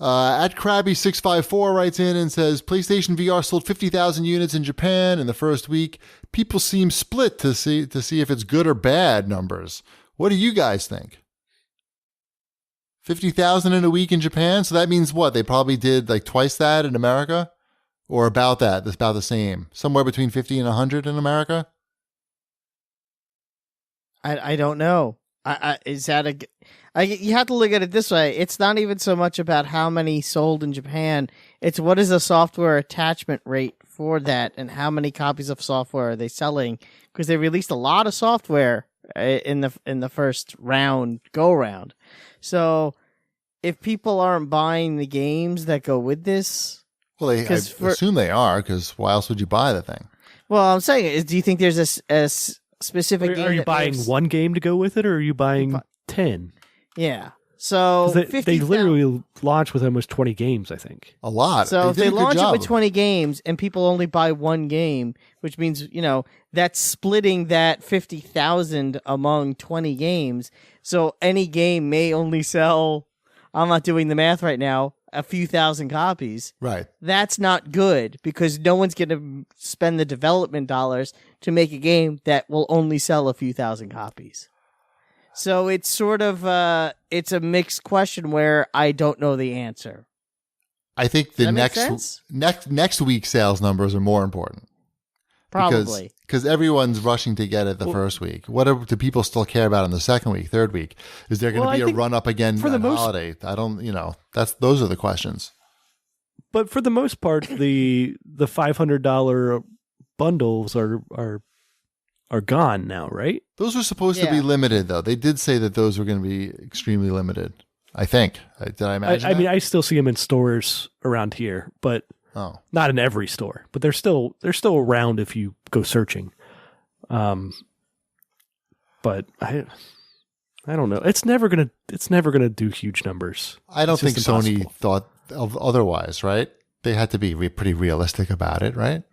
At Krabby654 writes in and says, PlayStation VR sold 50,000 units in Japan in the first week. People seem split to see if it's good or bad numbers. What do you guys think? 50,000 in a week in Japan? So that means what? They probably did like twice that in America? Or about that? That's about the same. Somewhere between 50 and 100 in America? I don't know. Is that you have to look at it this way. It's not even so much about how many sold in Japan. It's what is the software attachment rate for that, and how many copies of software are they selling? Because they released a lot of software in the first go round. So if people aren't buying the games that go with this, well, I assume they are. Because why else would you buy the thing? Well, I'm saying is, do you think there's a specific game? Are you buying one game to go with it, or are you buying 10? Yeah. So they literally launched with almost 20 games, I think. A lot. So if they launch it with 20 games and people only buy one game, which means, that's splitting that 50,000 among 20 games. So any game may only sell, I'm not doing the math right now, a few thousand copies. Right. That's not good, because no one's going to spend the development dollars to make a game that will only sell a few thousand copies. So it's sort of it's a mixed question where I don't know the answer. I think the next week's sales numbers are more important. Probably. Because everyone's rushing to get it the first week. What do people still care about in the second week, third week? Is there going to be a run up again for the holiday? I don't, those are the questions. But for the most part, the $500 bundles are gone now, right? Those were supposed to be limited, though. They did say that those were going to be extremely limited. I think. Did I imagine? I mean, I still see them in stores around here, but not in every store. But they're still around if you go searching. But I don't know. It's never gonna do huge numbers. I don't think Sony thought of otherwise, right? They had to be pretty realistic about it, right?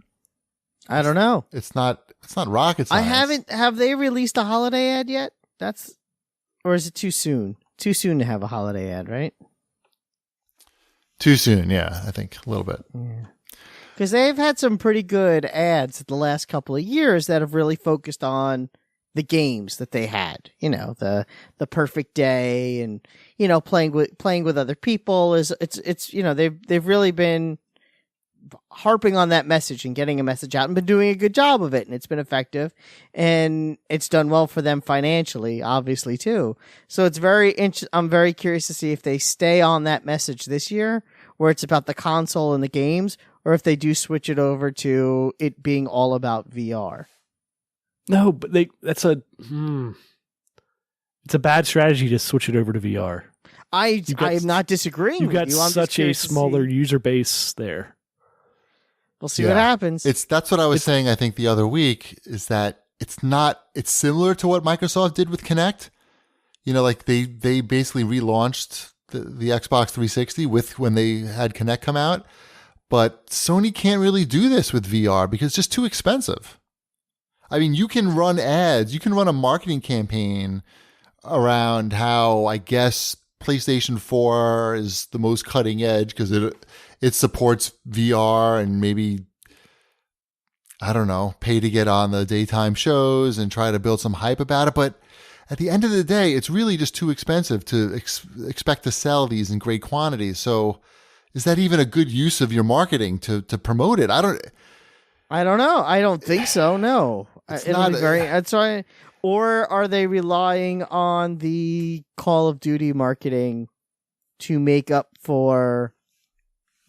I don't know. It's not rocket science. Have they released a holiday ad yet? Or is it too soon? Too soon to have a holiday ad, right? Too soon, yeah, I think a little bit. Because they've had some pretty good ads the last couple of years that have really focused on the games that they had. The perfect day, and playing with other people they've really been harping on that message and getting a message out, and been doing a good job of it, and it's been effective, and it's done well for them financially, obviously, too. So it's I'm very curious to see if they stay on that message this year, where it's about the console and the games, or if they do switch it over to it being all about VR. No, but it's a bad strategy to switch it over to VR. I am not disagreeing with you. You've got such a smaller user base there. We'll see what happens. That's what I was saying, I think, the other week, is that it's similar to what Microsoft did with Kinect. Like they basically relaunched the Xbox 360 when they had Kinect come out. But Sony can't really do this with VR because it's just too expensive. I mean, you can run ads, you can run a marketing campaign around how, I guess, PlayStation 4 is the most cutting edge because it supports VR, and maybe, I don't know, pay to get on the daytime shows and try to build some hype about it. But at the end of the day, it's really just too expensive to expect to sell these in great quantities. So is that even a good use of your marketing to promote it? I don't know. I don't think so. No. Or are they relying on the Call of Duty marketing to make up for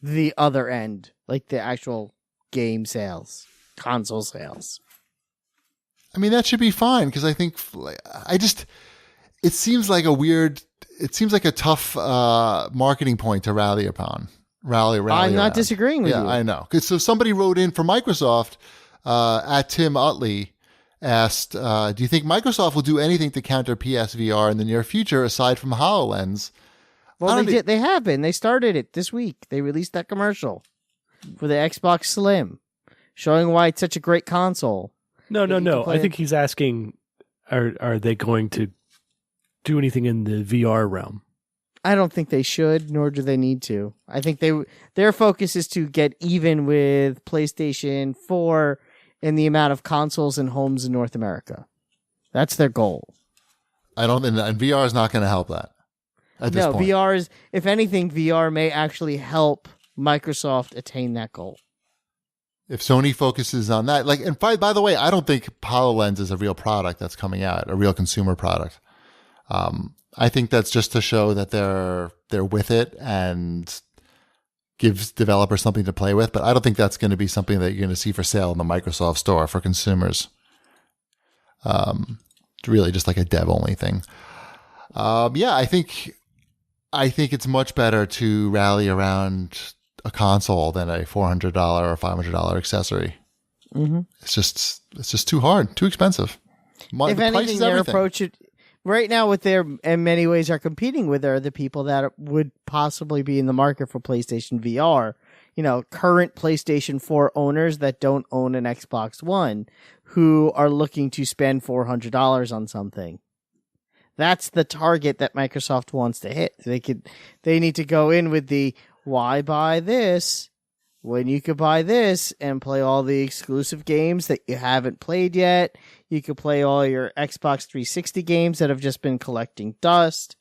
the other end, like the actual game sales, console sales? I mean, that should be fine, because I think it seems like a tough marketing point to rally upon. Rally I'm not around. disagreeing with you. Yeah, I know. So somebody wrote in for Microsoft, at Tim Utley, asked, do you think Microsoft will do anything to counter PSVR in the near future aside from HoloLens? Well, they have been. They started it this week. They released that commercial for the Xbox Slim, showing why it's such a great console. No. I think he's asking, are they going to do anything in the VR realm? I don't think they should, nor do they need to. I think their focus is to get even with PlayStation 4 in the amount of consoles and homes in North America. That's their goal. And VR is not going to help that at this point. VR is, if anything, VR may actually help Microsoft attain that goal. If Sony focuses on that, like, and by the way, I don't think HoloLens is a real product that's coming out, a real consumer product. I think that's just to show that they're with it and gives developers something to play with. But I don't think that's going to be something that you're going to see for sale in the Microsoft Store for consumers. It's really just like a dev only thing. I think it's much better to rally around a console than a $400 or $500 accessory. Mm-hmm. It's just too hard, too expensive. If anything, their approach right now, what they're in many ways are competing with are the people that would possibly be in the market for PlayStation VR. You know, current PlayStation 4 owners that don't own an Xbox One, who are looking to spend $400 on something. That's the target that Microsoft wants to hit. They need to go in with the why buy this when you could buy this and play all the exclusive games that you haven't played yet. You could play all your Xbox 360 games that have just been collecting dust.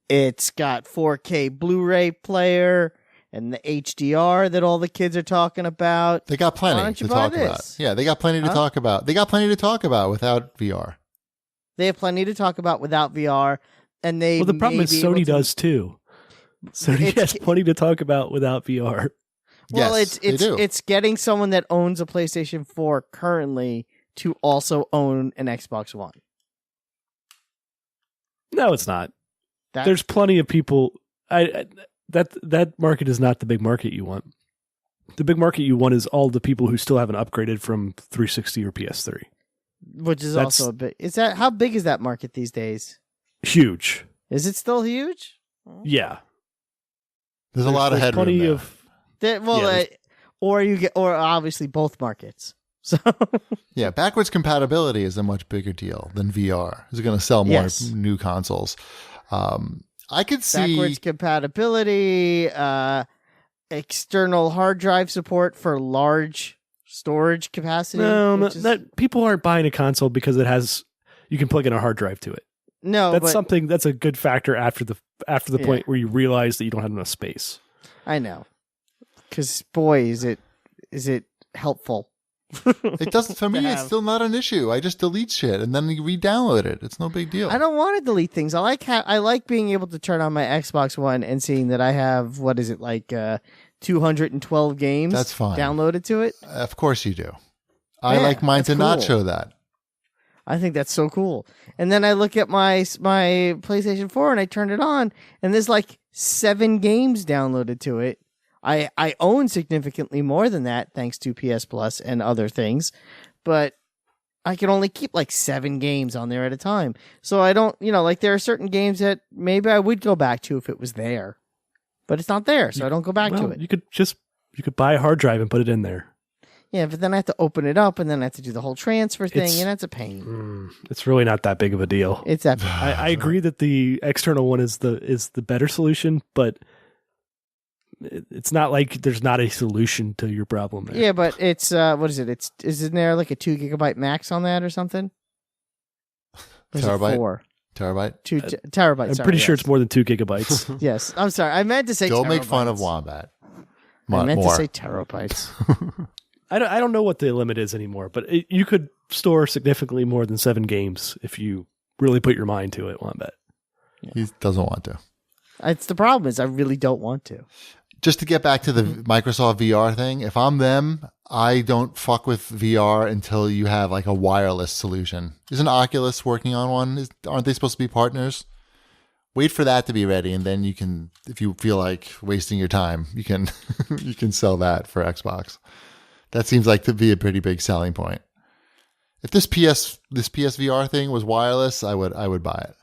It's got 4K Blu-ray player and the HDR that all the kids are talking about. They got plenty to talk about. Yeah, they got plenty to talk about. They got plenty to talk about without VR. They have plenty to talk about without VR, and the problem is Sony does too. Sony has plenty to talk about without VR. Well, yes, it's getting someone that owns a PlayStation 4 currently to also own an Xbox One. No, it's not. There's plenty of people. That market is not the big market you want. The big market you want is all the people who still haven't upgraded from 360 or PS3. Which is also a bit. How big is that market these days? Huge. Is it still huge? Yeah. There's a lot of headroom there. Or obviously both markets. So yeah, backwards compatibility is a much bigger deal than VR. It's going to sell more new consoles. I could see backwards compatibility, external hard drive support for large storage capacity. No, that people aren't buying a console because you can plug in a hard drive to it. No, that's a good factor after the point where you realize that you don't have enough space. I know, because boy, is it helpful. It doesn't for me. It's still not an issue. I just delete shit and then you re-download it. It's no big deal. I don't want to delete things. I like being able to turn on my Xbox One and seeing that I have 212 games. That's fine. Downloaded to it. Of course you do. I like mine to not show that. I think that's so cool. And then I look at my PlayStation 4 and I turn it on and there's 7 games downloaded to it. I own significantly more than that thanks to PS Plus and other things, but I can only keep 7 games on there at a time. So I don't, there are certain games that maybe I would go back to if it was there, but it's not there. So I don't go back to it. You could buy a hard drive and put it in there. Yeah, but then I have to open it up and then I have to do the whole transfer thing and that's a pain. It's really not that big of a deal. It's that. I agree that the external one is the better solution, but it's not like there's not a solution to your problem there. Yeah, but it's what is it? Isn't there a 2 gigabyte max on that or something? Terabyte. 4? Terabyte. 2 terabytes. I'm pretty sure it's more than 2 gigabytes. Yes, I'm sorry. I meant to say. Don't terabytes. make fun of Wombat. I meant to say terabytes. I don't know what the limit is anymore, but you could store significantly more than 7 games if you really put your mind to it. Wombat. Yeah. He doesn't want to. It's the problem is I really don't want to. Just to get back to the Microsoft VR thing, if I'm them, I don't fuck with VR until you have a wireless solution. Isn't Oculus working on one? Aren't they supposed to be partners? Wait for that to be ready, and then you can, if you feel like wasting your time, you can you can sell that for Xbox. That seems like to be a pretty big selling point. If this PSVR thing was wireless, I would buy it.